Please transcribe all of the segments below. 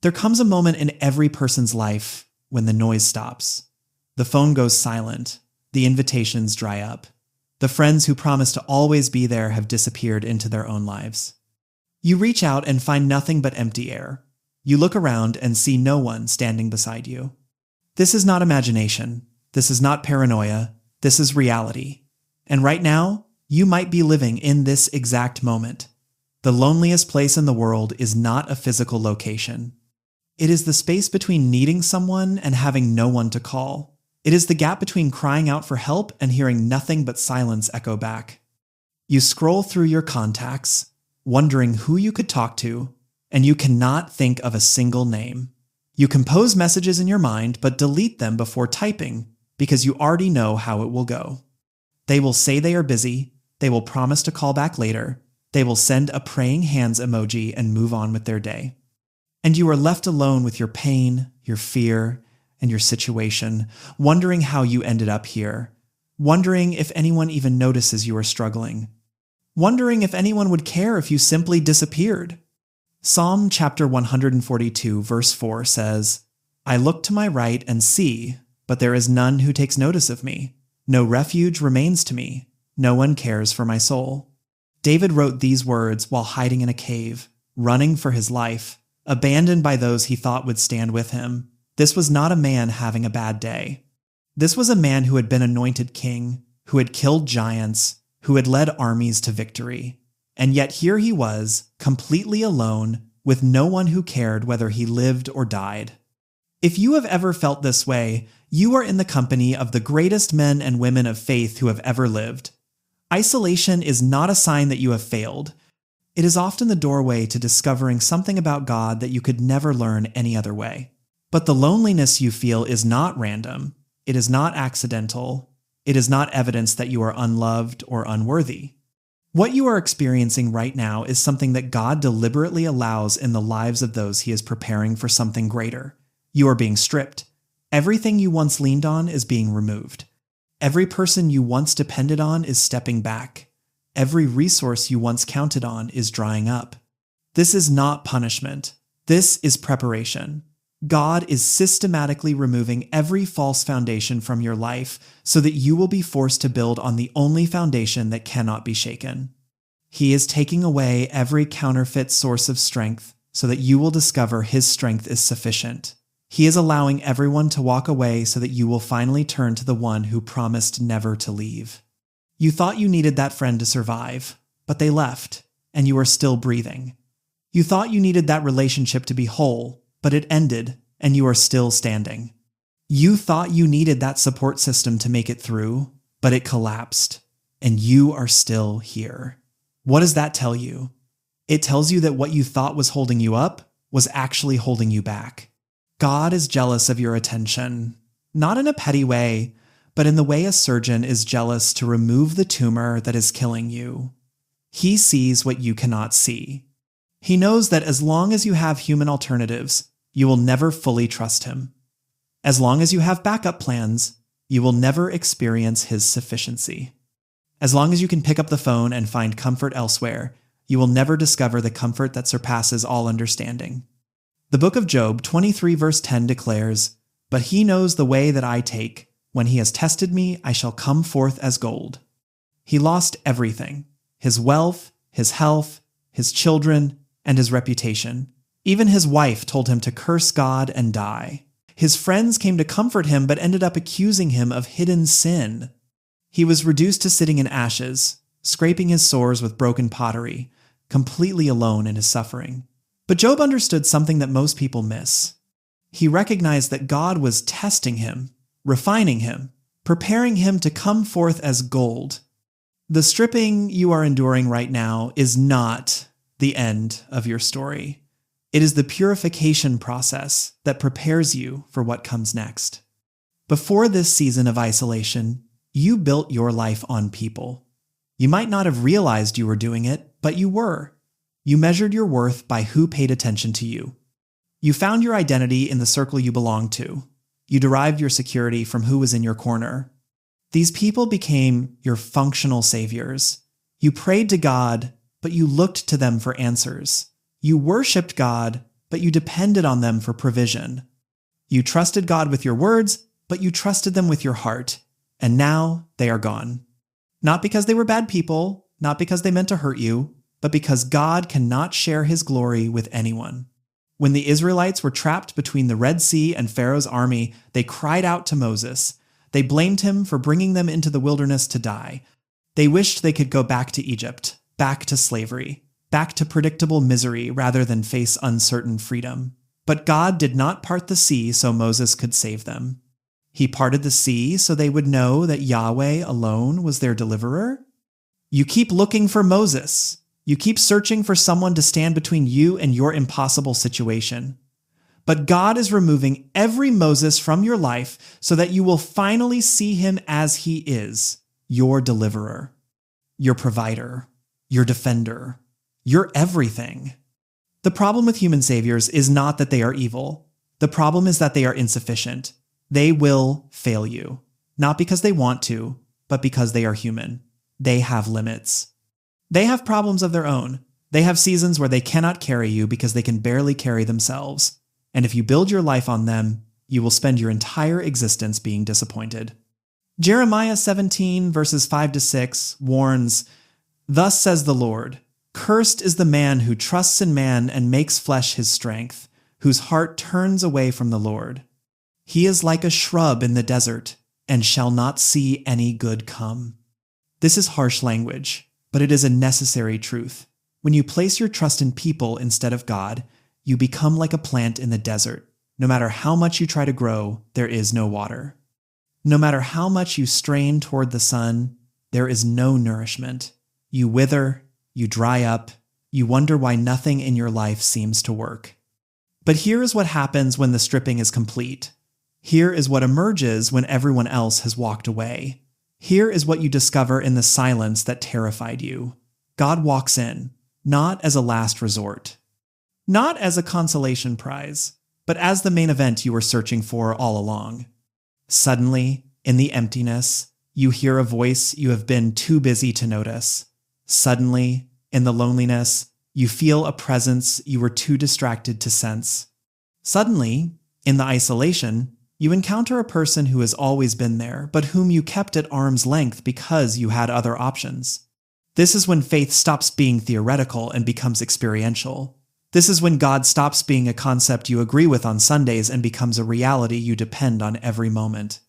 There comes a moment in every person's life when the noise stops. The phone goes silent. The invitations dry up. The friends who promised to always be there have disappeared into their own lives. You reach out and find nothing but empty air. You look around and see no one standing beside you. This is not imagination. This is not paranoia. This is reality. And right now, you might be living in this exact moment. The loneliest place in the world is not a physical location. It is the space between needing someone and having no one to call. It is the gap between crying out for help and hearing nothing but silence echo back. You scroll through your contacts, wondering who you could talk to, and you cannot think of a single name. You compose messages in your mind but delete them before typing because you already know how it will go. They will say they are busy, they will promise to call back later, they will send a praying hands emoji and move on with their day. And you are left alone with your pain, your fear, and your situation, wondering how you ended up here, wondering if anyone even notices you are struggling, wondering if anyone would care if you simply disappeared. Psalm chapter 142 verse 4 says, "I look to my right and see, but there is none who takes notice of me. No refuge remains to me. No one cares for my soul." David wrote these words while hiding in a cave, running for his life, abandoned by those he thought would stand with him. This was not a man having a bad day. This was a man who had been anointed king, who had killed giants, who had led armies to victory. And yet here he was, completely alone, with no one who cared whether he lived or died. If you have ever felt this way, you are in the company of the greatest men and women of faith who have ever lived. Isolation is not a sign that you have failed. It is often the doorway to discovering something about God that you could never learn any other way. But the loneliness you feel is not random. It is not accidental. It is not evidence that you are unloved or unworthy. What you are experiencing right now is something that God deliberately allows in the lives of those he is preparing for something greater. You are being stripped. Everything you once leaned on is being removed. Every person you once depended on is stepping back. Every resource you once counted on is drying up. This is not punishment. This is preparation. God is systematically removing every false foundation from your life so that you will be forced to build on the only foundation that cannot be shaken. He is taking away every counterfeit source of strength so that you will discover his strength is sufficient. He is allowing everyone to walk away so that you will finally turn to the one who promised never to leave. You thought you needed that friend to survive, but they left, and you are still breathing. You thought you needed that relationship to be whole, but it ended, and you are still standing. You thought you needed that support system to make it through, but it collapsed, and you are still here. What does that tell you? It tells you that what you thought was holding you up was actually holding you back. God is jealous of your attention, not in a petty way, but in the way a surgeon is jealous to remove the tumor that is killing you. He sees what you cannot see. He knows that as long as you have human alternatives, you will never fully trust him. As long as you have backup plans, you will never experience his sufficiency. As long as you can pick up the phone and find comfort elsewhere, you will never discover the comfort that surpasses all understanding. The book of Job 23 verse 10 declares, "But he knows the way that I take. When he has tested me, I shall come forth as gold." He lost everything: his wealth, his health, his children, and his reputation. Even his wife told him to curse God and die. His friends came to comfort him but ended up accusing him of hidden sin. He was reduced to sitting in ashes, scraping his sores with broken pottery, completely alone in his suffering. But Job understood something that most people miss. He recognized that God was testing him, refining him, preparing him to come forth as gold. The stripping you are enduring right now is not the end of your story. It is the purification process that prepares you for what comes next. Before this season of isolation, you built your life on people. You might not have realized you were doing it, but you were. You measured your worth by who paid attention to you. You found your identity in the circle you belonged to. You derived your security from who was in your corner. These people became your functional saviors. You prayed to God, but you looked to them for answers. You worshiped God, but you depended on them for provision. You trusted God with your words, but you trusted them with your heart, and now they are gone. Not because they were bad people, not because they meant to hurt you, but because God cannot share his glory with anyone. When the Israelites were trapped between the Red Sea and Pharaoh's army, they cried out to Moses. They blamed him for bringing them into the wilderness to die. They wished they could go back to Egypt, back to slavery, back to predictable misery rather than face uncertain freedom. But God did not part the sea so Moses could save them. He parted the sea so they would know that Yahweh alone was their deliverer. You keep looking for Moses. You keep searching for someone to stand between you and your impossible situation. But God is removing every Moses from your life so that you will finally see him as he is, your deliverer, your provider, your defender, your everything. The problem with human saviors is not that they are evil. The problem is that they are insufficient. They will fail you, not because they want to, but because they are human. They have limits. They have problems of their own. They have seasons where they cannot carry you because they can barely carry themselves. And if you build your life on them, you will spend your entire existence being disappointed. Jeremiah 17, verses 5-6 warns, "Thus says the Lord, cursed is the man who trusts in man and makes flesh his strength, whose heart turns away from the Lord. He is like a shrub in the desert, and shall not see any good come." This is harsh language, but it is a necessary truth. When you place your trust in people instead of God, you become like a plant in the desert. No matter how much you try to grow, there is no water. No matter how much you strain toward the sun, there is no nourishment. You wither, you dry up, you wonder why nothing in your life seems to work. But here is what happens when the stripping is complete. Here is what emerges when everyone else has walked away. Here is what you discover in the silence that terrified you. God walks in, not as a last resort, not as a consolation prize, but as the main event you were searching for all along. Suddenly, in the emptiness, you hear a voice you have been too busy to notice. Suddenly, in the loneliness, you feel a presence you were too distracted to sense. Suddenly, in the isolation, you encounter a person who has always been there, but whom you kept at arm's length because you had other options. This is when faith stops being theoretical and becomes experiential. This is when God stops being a concept you agree with on Sundays and becomes a reality you depend on every moment.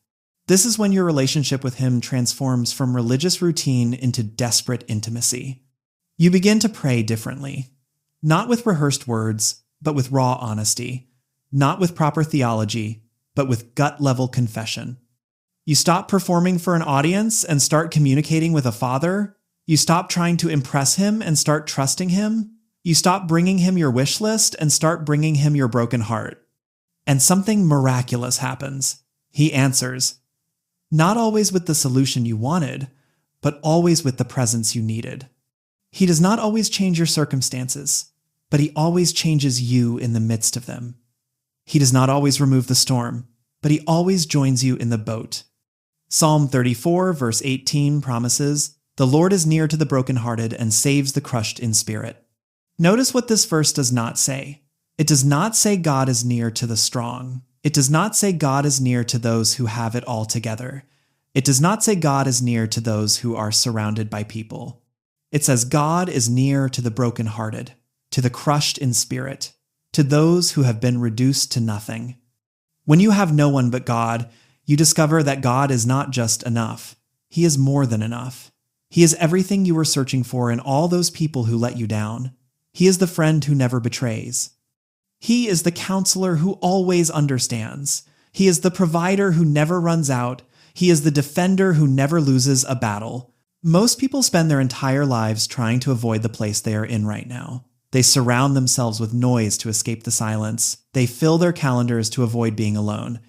This is when your relationship with him transforms from religious routine into desperate intimacy. You begin to pray differently, not with rehearsed words, but with raw honesty, not with proper theology, but with gut-level confession. You stop performing for an audience and start communicating with a father. You stop trying to impress him and start trusting him. You stop bringing him your wish list and start bringing him your broken heart. And something miraculous happens. He answers, not always with the solution you wanted, but always with the presence you needed. He does not always change your circumstances, but he always changes you in the midst of them. He does not always remove the storm, but he always joins you in the boat. Psalm 34, verse 18 promises, "The Lord is near to the brokenhearted and saves the crushed in spirit." Notice what this verse does not say. It does not say God is near to the strong. It does not say God is near to those who have it all together. It does not say God is near to those who are surrounded by people. It says God is near to the brokenhearted, to the crushed in spirit, to those who have been reduced to nothing. When you have no one but God, you discover that God is not just enough. He is more than enough. He is everything you were searching for in all those people who let you down. He is the friend who never betrays. He is the counselor who always understands. He is the provider who never runs out. He is the defender who never loses a battle. Most people spend their entire lives trying to avoid the place they are in right now. They surround themselves with noise to escape the silence. They fill their calendars to avoid being alone.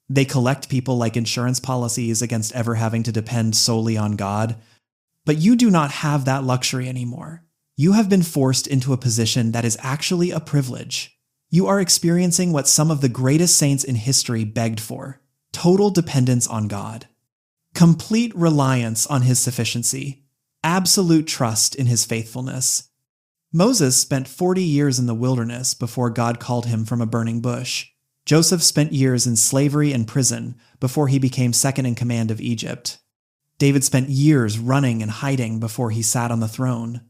They collect people like insurance policies against ever having to depend solely on God. But you do not have that luxury anymore. You have been forced into a position that is actually a privilege. You are experiencing what some of the greatest saints in history begged for: total dependence on God, complete reliance on his sufficiency, absolute trust in his faithfulness. Moses spent 40 years in the wilderness before God called him from a burning bush. Joseph spent years in slavery and prison before he became second in command of Egypt. David spent years running and hiding before he sat on the throne.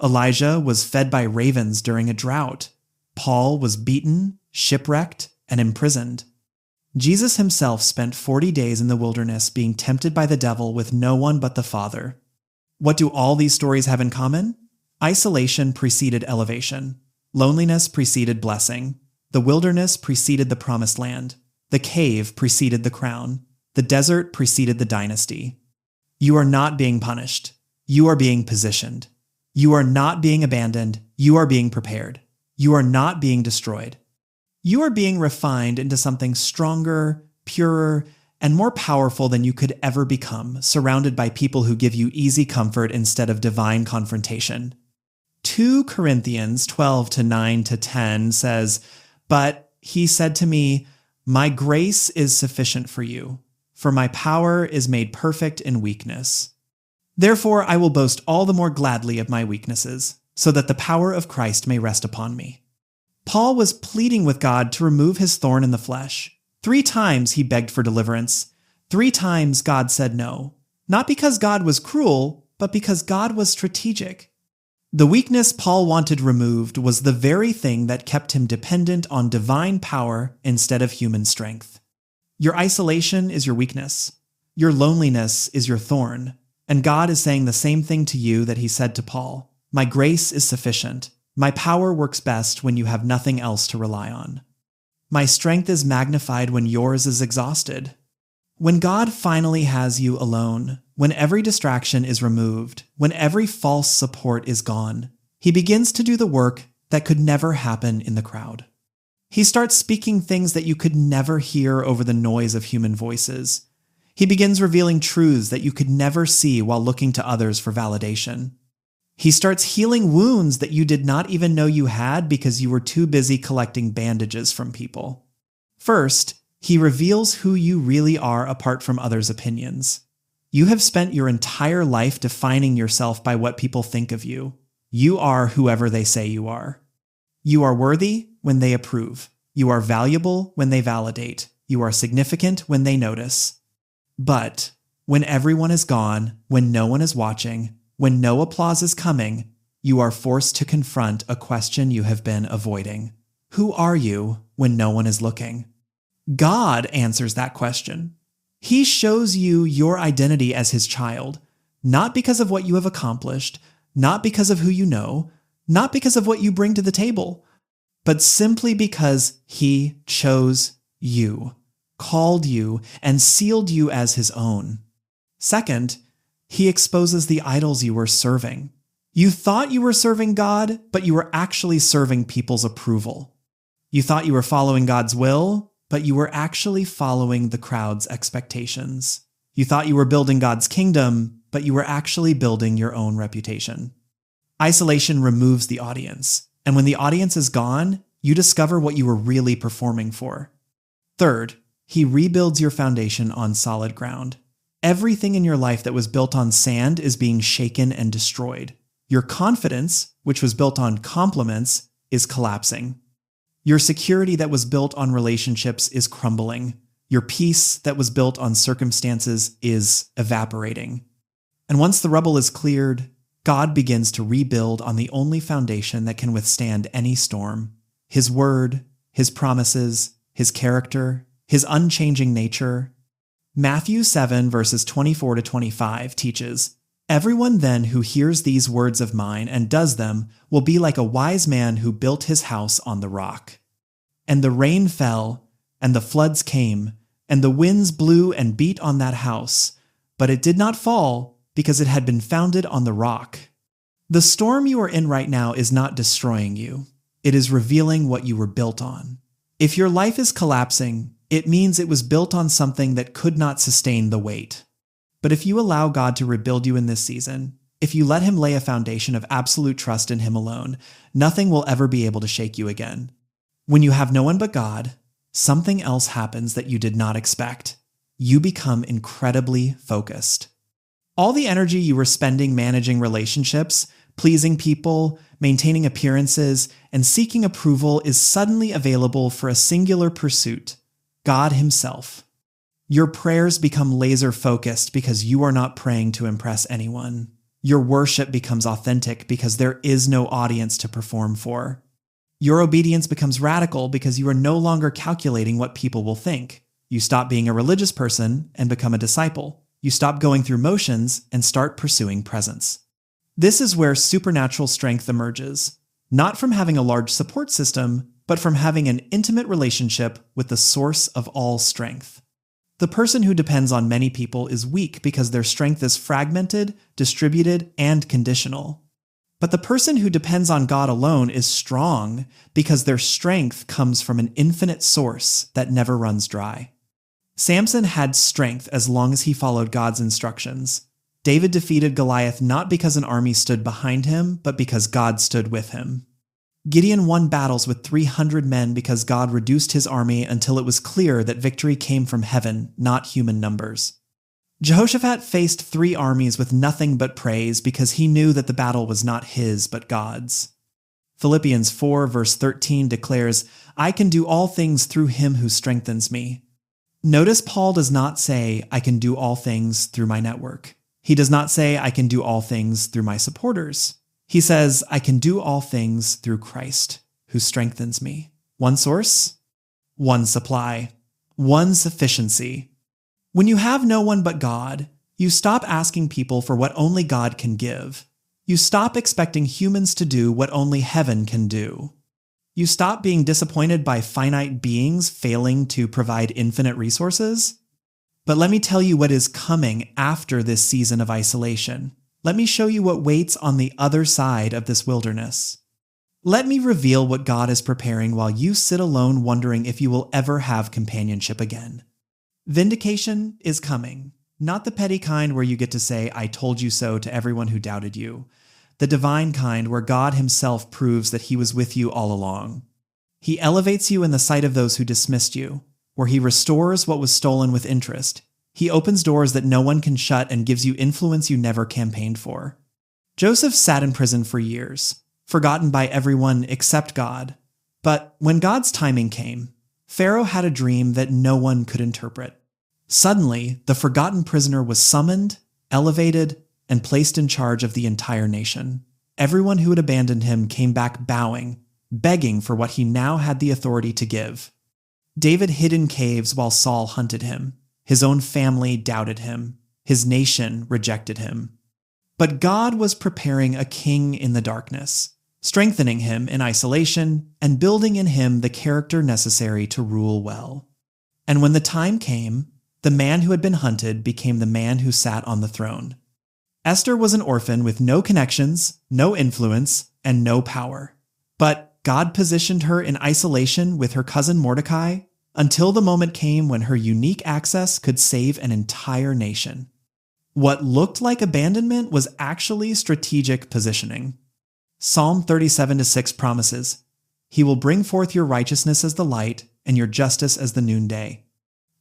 Elijah was fed by ravens during a drought. Paul was beaten, shipwrecked, and imprisoned. Jesus himself spent 40 days in the wilderness being tempted by the devil with no one but the Father. What do all these stories have in common? Isolation preceded elevation. Loneliness preceded blessing. The wilderness preceded the promised land. The cave preceded the crown. The desert preceded the dynasty. You are not being punished. You are being positioned. You are not being abandoned. You are being prepared. You are not being destroyed. You are being refined into something stronger, purer, and more powerful than you could ever become, surrounded by people who give you easy comfort instead of divine confrontation. 2 Corinthians 12:9-10 says, "But he said to me, 'My grace is sufficient for you, for my power is made perfect in weakness.' Therefore I will boast all the more gladly of my weaknesses, so that the power of Christ may rest upon me." Paul was pleading with God to remove his thorn in the flesh. 3 times he begged for deliverance. 3 times God said no, not because God was cruel, but because God was strategic. The weakness Paul wanted removed was the very thing that kept him dependent on divine power instead of human strength. Your isolation is your weakness. Your loneliness is your thorn. And God is saying the same thing to you that he said to Paul. My grace is sufficient. My power works best when you have nothing else to rely on. My strength is magnified when yours is exhausted. When God finally has you alone, when every distraction is removed, when every false support is gone, he begins to do the work that could never happen in the crowd. He starts speaking things that you could never hear over the noise of human voices. He begins revealing truths that you could never see while looking to others for validation. He starts healing wounds that you did not even know you had because you were too busy collecting bandages from people. First, he reveals who you really are apart from others' opinions. You have spent your entire life defining yourself by what people think of you. You are whoever they say you are. You are worthy when they approve. You are valuable when they validate. You are significant when they notice. But when everyone is gone, when no one is watching, when no applause is coming, you are forced to confront a question you have been avoiding. Who are you when no one is looking? God answers that question. He shows you your identity as his child, not because of what you have accomplished, not because of who you know, not because of what you bring to the table, but simply because he chose you, called you, and sealed you as his own. Second, he exposes the idols you were serving. You thought you were serving God, but you were actually serving people's approval. You thought you were following God's will, but you were actually following the crowd's expectations. You thought you were building God's kingdom, but you were actually building your own reputation. Isolation removes the audience, and when the audience is gone, you discover what you were really performing for. Third, he rebuilds your foundation on solid ground. Everything in your life that was built on sand is being shaken and destroyed. Your confidence, which was built on compliments, is collapsing. Your security that was built on relationships is crumbling. Your peace that was built on circumstances is evaporating. And once the rubble is cleared, God begins to rebuild on the only foundation that can withstand any storm: his word, his promises, his character, his unchanging nature. Matthew 7 verses 24-25 teaches, "Everyone then who hears these words of mine and does them will be like a wise man who built his house on the rock. And the rain fell, and the floods came, and the winds blew and beat on that house, but it did not fall because it had been founded on the rock." The storm you are in right now is not destroying you. It is revealing what you were built on. If your life is collapsing, it means it was built on something that could not sustain the weight. But if you allow God to rebuild you in this season, if you let him lay a foundation of absolute trust in him alone, nothing will ever be able to shake you again. When you have no one but God, something else happens that you did not expect. You become incredibly focused. All the energy you were spending managing relationships, pleasing people, maintaining appearances, and seeking approval is suddenly available for a singular pursuit: God Himself. Your prayers become laser-focused because you are not praying to impress anyone. Your worship becomes authentic because there is no audience to perform for. Your obedience becomes radical because you are no longer calculating what people will think. You stop being a religious person and become a disciple. You stop going through motions and start pursuing presence. This is where supernatural strength emerges, not from having a large support system, but from having an intimate relationship with the source of all strength. The person who depends on many people is weak because their strength is fragmented, distributed, and conditional. But the person who depends on God alone is strong because their strength comes from an infinite source that never runs dry. Samson had strength as long as he followed God's instructions. David defeated Goliath not because an army stood behind him, but because God stood with him. Gideon won battles with 300 men because God reduced his army until it was clear that victory came from heaven, not human numbers. Jehoshaphat faced 3 armies with nothing but praise because he knew that the battle was not his, but God's. Philippians 4 verse 13 declares, "I can do all things through him who strengthens me." Notice Paul does not say, "I can do all things through my network." He does not say, "I can do all things through my supporters." He says, "I can do all things through Christ, who strengthens me." One source, one supply, one sufficiency. When you have no one but God, you stop asking people for what only God can give. You stop expecting humans to do what only heaven can do. You stop being disappointed by finite beings failing to provide infinite resources. But let me tell you what is coming after this season of isolation. Let me show you what waits on the other side of this wilderness. Let me reveal what God is preparing while you sit alone wondering if you will ever have companionship again. Vindication is coming, not the petty kind where you get to say, "I told you so" to everyone who doubted you. The divine kind where God Himself proves that He was with you all along. He elevates you in the sight of those who dismissed you, where He restores what was stolen with interest. He opens doors that no one can shut and gives you influence you never campaigned for. Joseph sat in prison for years, forgotten by everyone except God. But when God's timing came, Pharaoh had a dream that no one could interpret. Suddenly, the forgotten prisoner was summoned, elevated, and placed in charge of the entire nation. Everyone who had abandoned him came back bowing, begging for what he now had the authority to give. David hid in caves while Saul hunted him. His own family doubted him. His nation rejected him. But God was preparing a king in the darkness, strengthening him in isolation and building in him the character necessary to rule well. And when the time came, the man who had been hunted became the man who sat on the throne. Esther was an orphan with no connections, no influence, and no power. But God positioned her in isolation with her cousin Mordecai until the moment came when her unique access could save an entire nation. What looked like abandonment was actually strategic positioning. Psalm 37-6 promises, "He will bring forth your righteousness as the light and your justice as the noonday."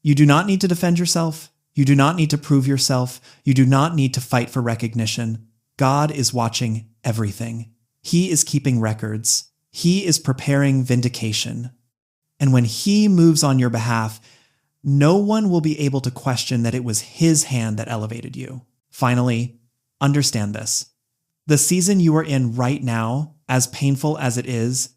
You do not need to defend yourself. You do not need to prove yourself. You do not need to fight for recognition. God is watching everything. He is keeping records. He is preparing vindication. And when He moves on your behalf, no one will be able to question that it was His hand that elevated you. Finally, understand this. The season you are in right now, as painful as it is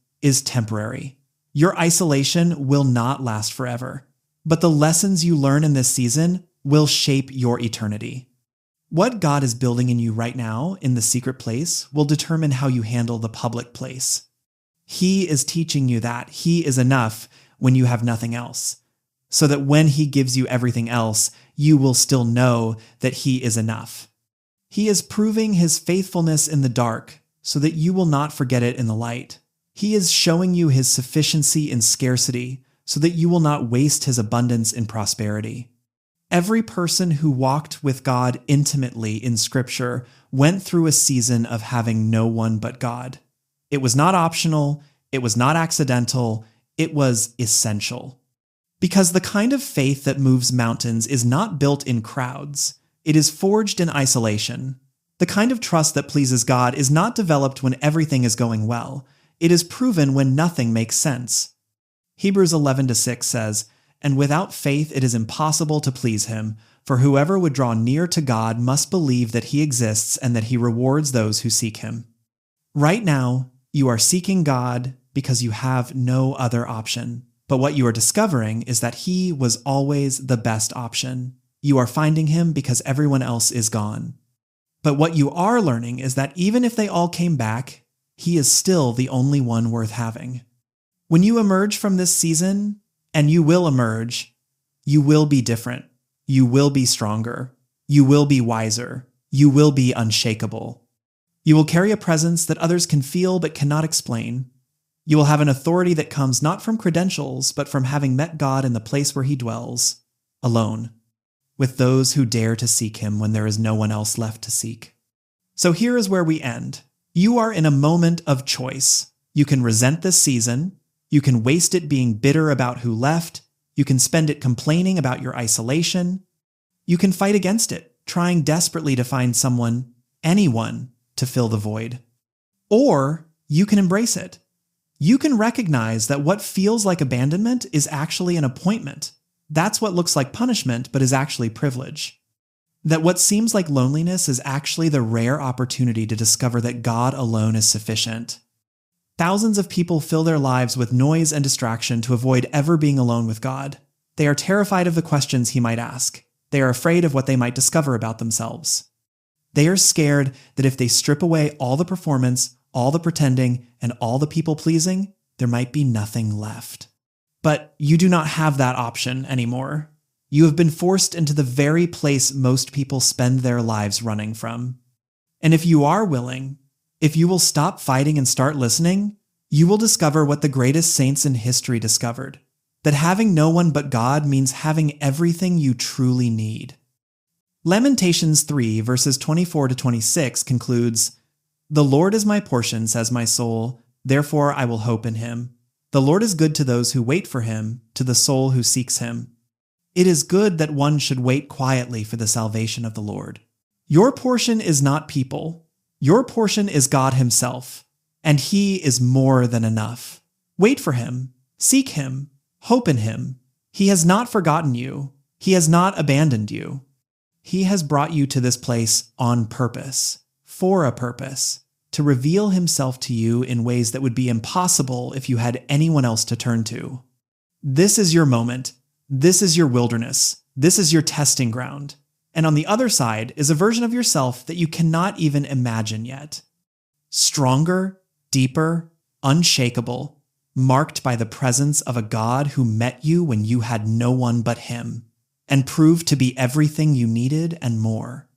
temporary. Your isolation will not last forever. But the lessons you learn in this season will shape your eternity. What God is building in you right now in the secret place will determine how you handle the public place. He is teaching you that He is enough when you have nothing else, so that when He gives you everything else, you will still know that He is enough. He is proving His faithfulness in the dark so that you will not forget it in the light. He is showing you His sufficiency in scarcity so that you will not waste His abundance in prosperity. Every person who walked with God intimately in Scripture went through a season of having no one but God. It was not optional, it was not accidental, it was essential. Because the kind of faith that moves mountains is not built in crowds, it is forged in isolation. The kind of trust that pleases God is not developed when everything is going well. It is proven when nothing makes sense. Hebrews 11:6 says, "And without faith it is impossible to please him, for whoever would draw near to God must believe that he exists and that he rewards those who seek him." Right now, you are seeking God because you have no other option. But what you are discovering is that he was always the best option. You are finding him because everyone else is gone. But what you are learning is that even if they all came back, he is still the only one worth having. When you emerge from this season, and you will emerge, you will be different. You will be stronger. You will be wiser. You will be unshakable. You will carry a presence that others can feel but cannot explain. You will have an authority that comes not from credentials, but from having met God in the place where he dwells, alone, with those who dare to seek him when there is no one else left to seek. So here is where we end. You are in a moment of choice. You can resent this season. You can waste it being bitter about who left. You can spend it complaining about your isolation. You can fight against it, trying desperately to find someone, anyone, to fill the void. Or you can embrace it. You can recognize that what feels like abandonment is actually an appointment. That's what looks like punishment, but is actually privilege. That what seems like loneliness is actually the rare opportunity to discover that God alone is sufficient. Thousands of people fill their lives with noise and distraction to avoid ever being alone with God. They are terrified of the questions he might ask. They are afraid of what they might discover about themselves. They are scared that if they strip away all the performance, all the pretending, and all the people-pleasing, there might be nothing left. But you do not have that option anymore. You have been forced into the very place most people spend their lives running from. And if you are willing, if you will stop fighting and start listening, you will discover what the greatest saints in history discovered, that having no one but God means having everything you truly need. Lamentations 3, verses 24-26 concludes, "The Lord is my portion, says my soul, therefore I will hope in him. The Lord is good to those who wait for him, to the soul who seeks him. It is good that one should wait quietly for the salvation of the Lord." Your portion is not people. Your portion is God himself, and he is more than enough. Wait for him, seek him, hope in him. He has not forgotten you. He has not abandoned you. He has brought you to this place on purpose, for a purpose, to reveal himself to you in ways that would be impossible if you had anyone else to turn to. This is your moment. This is your wilderness. This is your testing ground. And on the other side is a version of yourself that you cannot even imagine yet. Stronger, deeper, unshakable, marked by the presence of a God who met you when you had no one but him, and proved to be everything you needed and more.